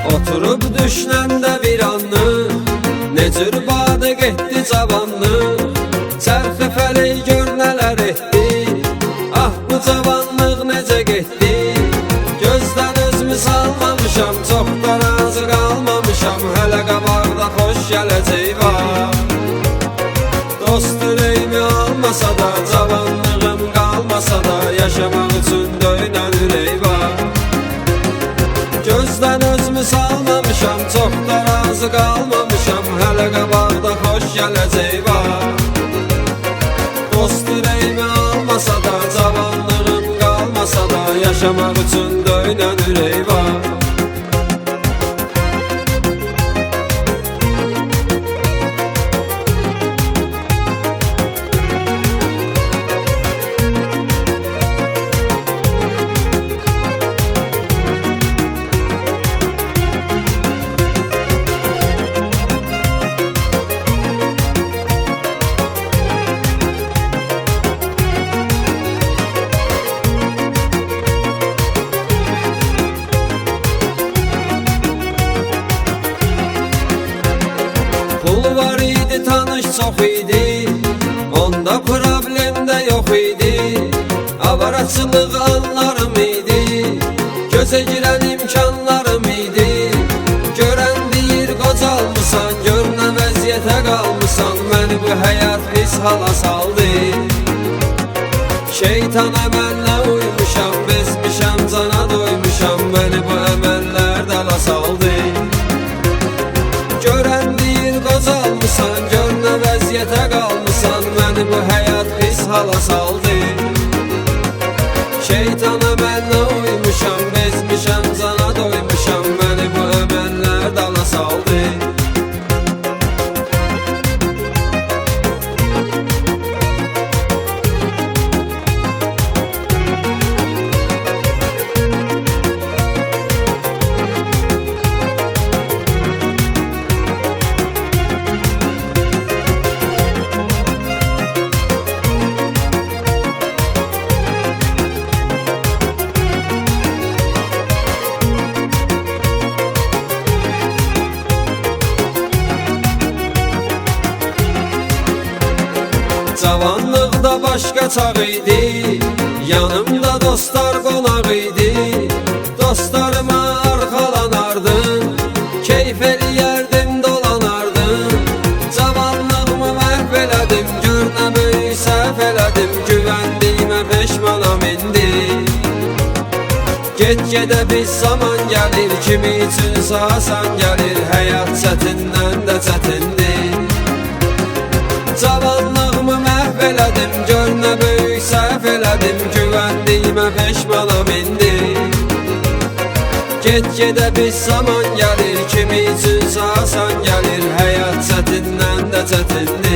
Oturub düşünəndə bir anlıq, ne cür badı getdi cavanlıq. Çərxi fələk gör nələr etdi, ah bu cavanlıq necə getdi. Gözdən özümü salmamışam, çox da razı qalmamışam. Hələ qabaqda xoş gələcək var. Dost ürəyimi almasa da, cavanlığım qalmasa da, yaşamaq üçün döyünən ürək var. Gözdən özümü salmamışam, çox da razı qalmamışam. Hələ qabaqda xoş gələcək var. Dost ürəyimi almasa da, cavanlığım qalmasa da, yaşamaq üçün döyünən ürək var. Pul var idi, tanış çox idi, onda problem də yox idi. Avaraçılıq anlarım idi, gözə girən imkanlarım idi. Görən deyir qocalmısan, gör nə vəziyyətə qalmısan. Məni bu həyat pis hala saldı. Şeytan əməllə uymuşam, bezmişəm, cana doymuşam. Məni bu əməllər dala saldı. Görən deyir qocalmısan, gör nə vəziyyətə qalmısan. Məni bu həyat pis hala saldı. Şeytan əməllə uymuşam, bezmişəm, cana doymuşam. Məni bu əməllər dala saldı. Cavanlıqda başqa çağ idi, yanımda dostlar qonaq idi. Dostlarıma arxalanardım, keyf eləyərdim, dolanardım. Cavanlığımı məhv elədim, gör nə böyük səhv elədim. Güvəndiyimə peşmanam indi. Get-gedə biz zaman gəlir, kimi üçünsə asan gəlir. Həyat çətindən də çətindir. Cavanlığımı məhv elədim, gör nə böyük səhv elədim. Güvəndiyimə peşmanam indi. Get-gedə biz zaman gəlir, kimi üçünsə asan gəlir. Həyat çətindən də çətindir.